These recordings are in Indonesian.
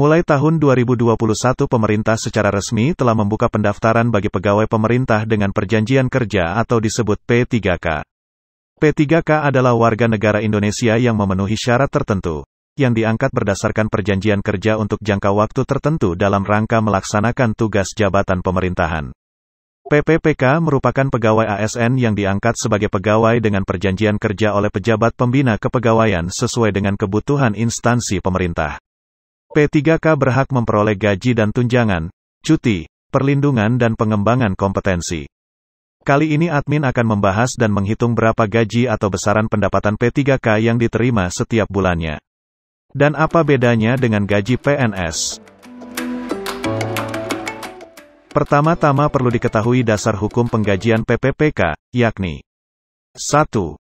Mulai tahun 2021 pemerintah secara resmi telah membuka pendaftaran bagi pegawai pemerintah dengan perjanjian kerja atau disebut P3K. P3K adalah warga negara Indonesia yang memenuhi syarat tertentu, yang diangkat berdasarkan perjanjian kerja untuk jangka waktu tertentu dalam rangka melaksanakan tugas jabatan pemerintahan. PPPK merupakan pegawai ASN yang diangkat sebagai pegawai dengan perjanjian kerja oleh pejabat pembina kepegawaian sesuai dengan kebutuhan instansi pemerintah. P3K berhak memperoleh gaji dan tunjangan, cuti, perlindungan dan pengembangan kompetensi. Kali ini admin akan membahas dan menghitung berapa gaji atau besaran pendapatan P3K yang diterima setiap bulannya. Dan apa bedanya dengan gaji PNS? Pertama-tama perlu diketahui dasar hukum penggajian PPPK, yakni 1.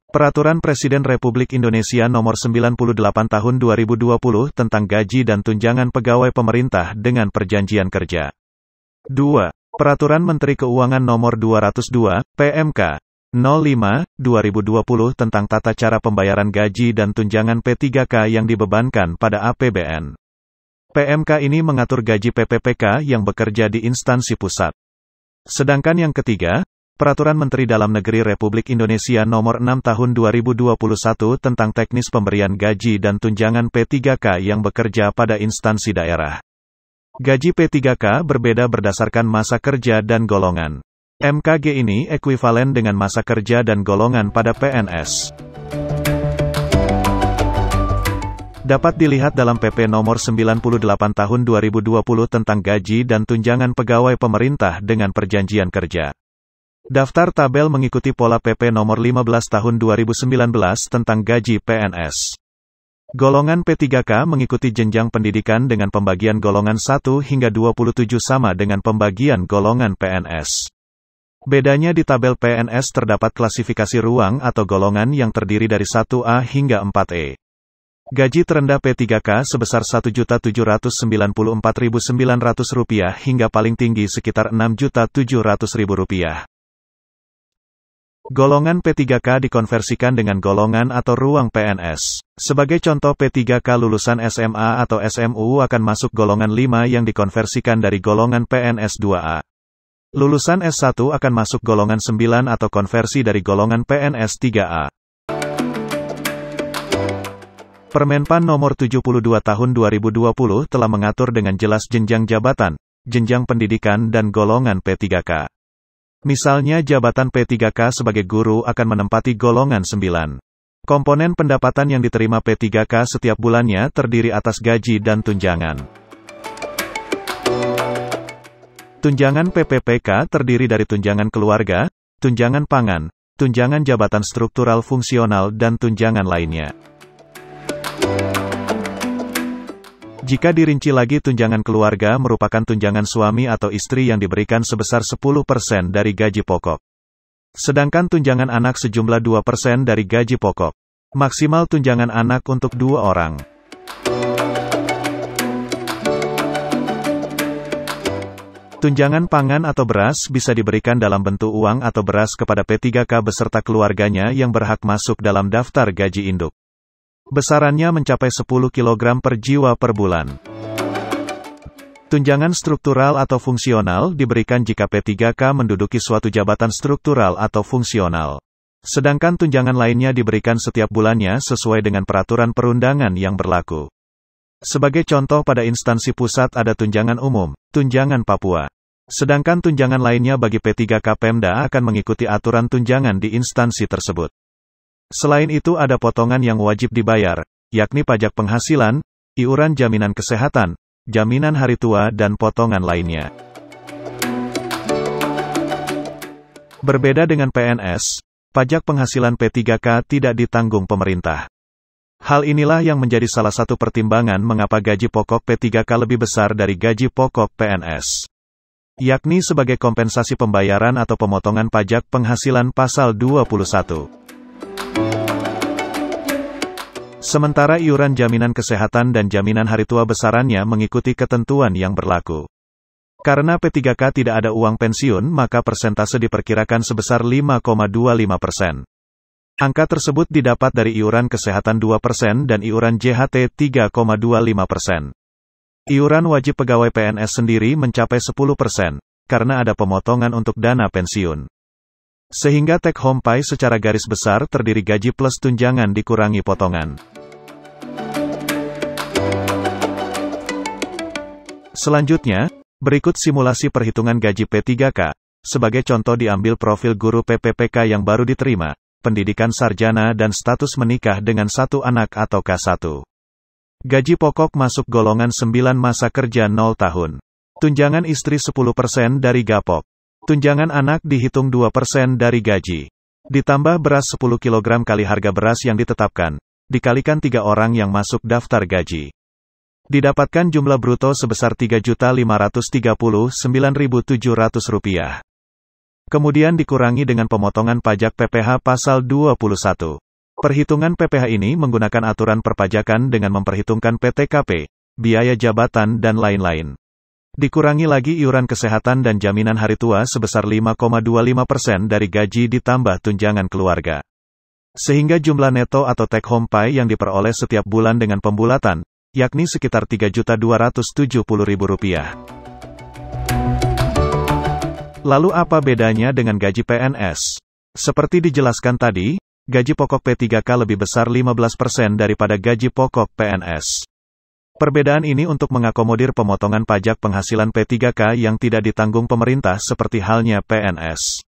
Peraturan Presiden Republik Indonesia Nomor 98 Tahun 2020 tentang Gaji dan Tunjangan Pegawai Pemerintah dengan Perjanjian Kerja. 2. Peraturan Menteri Keuangan Nomor 202, PMK, 05/2020 tentang tata cara pembayaran gaji dan tunjangan P3K yang dibebankan pada APBN. PMK ini mengatur gaji PPPK yang bekerja di instansi pusat. Sedangkan yang ketiga, Peraturan Menteri Dalam Negeri Republik Indonesia Nomor 6 Tahun 2021 tentang teknis pemberian gaji dan tunjangan P3K yang bekerja pada instansi daerah. Gaji P3K berbeda berdasarkan masa kerja dan golongan. MKG ini ekuivalen dengan masa kerja dan golongan pada PNS. Dapat dilihat dalam PP Nomor 98 Tahun 2020 tentang Gaji dan Tunjangan Pegawai Pemerintah dengan Perjanjian Kerja. Daftar tabel mengikuti pola PP Nomor 15 Tahun 2019 tentang Gaji PNS. Golongan P3K mengikuti jenjang pendidikan dengan pembagian golongan 1 hingga 27 sama dengan pembagian golongan PNS. Bedanya di tabel PNS terdapat klasifikasi ruang atau golongan yang terdiri dari 1A hingga 4E. Gaji terendah P3K sebesar Rp1.794.900 hingga paling tinggi sekitar Rp6.700.000. Golongan P3K dikonversikan dengan golongan atau ruang PNS. Sebagai contoh P3K lulusan SMA atau SMU akan masuk golongan 5 yang dikonversikan dari golongan PNS 2A. Lulusan S1 akan masuk golongan 9 atau konversi dari golongan PNS 3A. Permenpan Nomor 72 Tahun 2020 telah mengatur dengan jelas jenjang jabatan, jenjang pendidikan dan golongan P3K. Misalnya jabatan P3K sebagai guru akan menempati golongan 9. Komponen pendapatan yang diterima P3K setiap bulannya terdiri atas gaji dan tunjangan. Tunjangan PPPK terdiri dari tunjangan keluarga, tunjangan pangan, tunjangan jabatan struktural fungsional dan tunjangan lainnya. Jika dirinci lagi tunjangan keluarga merupakan tunjangan suami atau istri yang diberikan sebesar 10% dari gaji pokok. Sedangkan tunjangan anak sejumlah 2% dari gaji pokok. Maksimal tunjangan anak untuk 2 orang. Tunjangan pangan atau beras bisa diberikan dalam bentuk uang atau beras kepada P3K beserta keluarganya yang berhak masuk dalam daftar gaji induk. Besarannya mencapai 10 kg per jiwa per bulan. Tunjangan struktural atau fungsional diberikan jika P3K menduduki suatu jabatan struktural atau fungsional. Sedangkan tunjangan lainnya diberikan setiap bulannya sesuai dengan peraturan perundangan yang berlaku. Sebagai contoh pada instansi pusat ada tunjangan umum, tunjangan Papua. Sedangkan tunjangan lainnya bagi P3K Pemda akan mengikuti aturan tunjangan di instansi tersebut. Selain itu ada potongan yang wajib dibayar, yakni pajak penghasilan, iuran jaminan kesehatan, jaminan hari tua dan potongan lainnya. Berbeda dengan PNS, pajak penghasilan P3K tidak ditanggung pemerintah. Hal inilah yang menjadi salah satu pertimbangan mengapa gaji pokok P3K lebih besar dari gaji pokok PNS. Yakni sebagai kompensasi pembayaran atau pemotongan pajak penghasilan pasal 21. Sementara iuran jaminan kesehatan dan jaminan hari tua besarannya mengikuti ketentuan yang berlaku. Karena P3K tidak ada uang pensiun maka persentase diperkirakan sebesar 5,25%. Angka tersebut didapat dari iuran kesehatan 2% dan iuran JHT 3,25%. Iuran wajib pegawai PNS sendiri mencapai 10%, karena ada pemotongan untuk dana pensiun. Sehingga take home pay secara garis besar terdiri gaji plus tunjangan dikurangi potongan. Selanjutnya, berikut simulasi perhitungan gaji P3K. Sebagai contoh diambil profil guru PPPK yang baru diterima, pendidikan sarjana dan status menikah dengan satu anak atau K1. Gaji pokok masuk golongan 9 masa kerja 0 tahun. Tunjangan istri 10% dari gapok. Tunjangan anak dihitung 2% dari gaji. Ditambah beras 10 kg kali harga beras yang ditetapkan, dikalikan 3 orang yang masuk daftar gaji. Didapatkan jumlah bruto sebesar Rp3.539.700. Kemudian dikurangi dengan pemotongan pajak PPh pasal 21. Perhitungan PPh ini menggunakan aturan perpajakan dengan memperhitungkan PTKP, biaya jabatan dan lain-lain. Dikurangi lagi iuran kesehatan dan jaminan hari tua sebesar 5,25% dari gaji ditambah tunjangan keluarga. Sehingga jumlah neto atau take home pay yang diperoleh setiap bulan dengan pembulatan, yakni sekitar Rp3.270.000. Lalu apa bedanya dengan gaji PNS? Seperti dijelaskan tadi, gaji pokok P3K lebih besar 15% daripada gaji pokok PNS. Perbedaan ini untuk mengakomodir pemotongan pajak penghasilan P3K yang tidak ditanggung pemerintah seperti halnya PNS.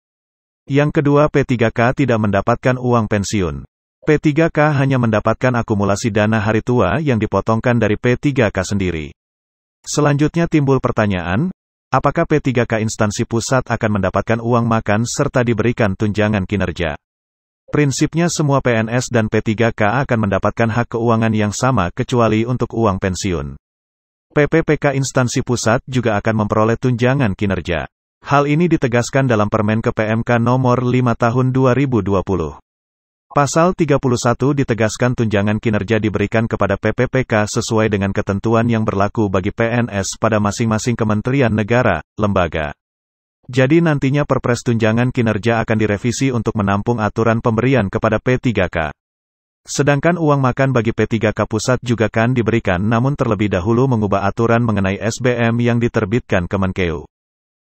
Yang kedua, P3K tidak mendapatkan uang pensiun. P3K hanya mendapatkan akumulasi dana hari tua yang dipotongkan dari P3K sendiri. Selanjutnya timbul pertanyaan, apakah P3K instansi pusat akan mendapatkan uang makan serta diberikan tunjangan kinerja? Prinsipnya semua PNS dan P3K akan mendapatkan hak keuangan yang sama kecuali untuk uang pensiun. PPPK instansi pusat juga akan memperoleh tunjangan kinerja. Hal ini ditegaskan dalam Permenkeu PMK nomor 5 tahun 2020. Pasal 31 ditegaskan tunjangan kinerja diberikan kepada PPPK sesuai dengan ketentuan yang berlaku bagi PNS pada masing-masing kementerian negara, lembaga. Jadi nantinya Perpres tunjangan kinerja akan direvisi untuk menampung aturan pemberian kepada P3K. Sedangkan uang makan bagi P3K pusat juga akan diberikan namun terlebih dahulu mengubah aturan mengenai SBM yang diterbitkan Kemenkeu.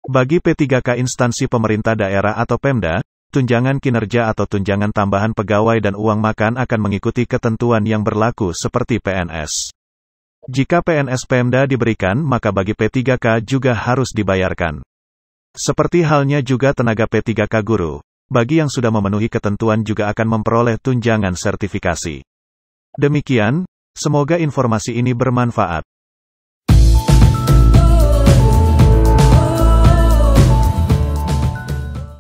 Bagi P3K instansi pemerintah daerah atau Pemda, tunjangan kinerja atau tunjangan tambahan pegawai dan uang makan akan mengikuti ketentuan yang berlaku seperti PNS. Jika PNS Pemda diberikan, maka bagi P3K juga harus dibayarkan. Seperti halnya juga tenaga P3K guru, bagi yang sudah memenuhi ketentuan juga akan memperoleh tunjangan sertifikasi. Demikian, semoga informasi ini bermanfaat.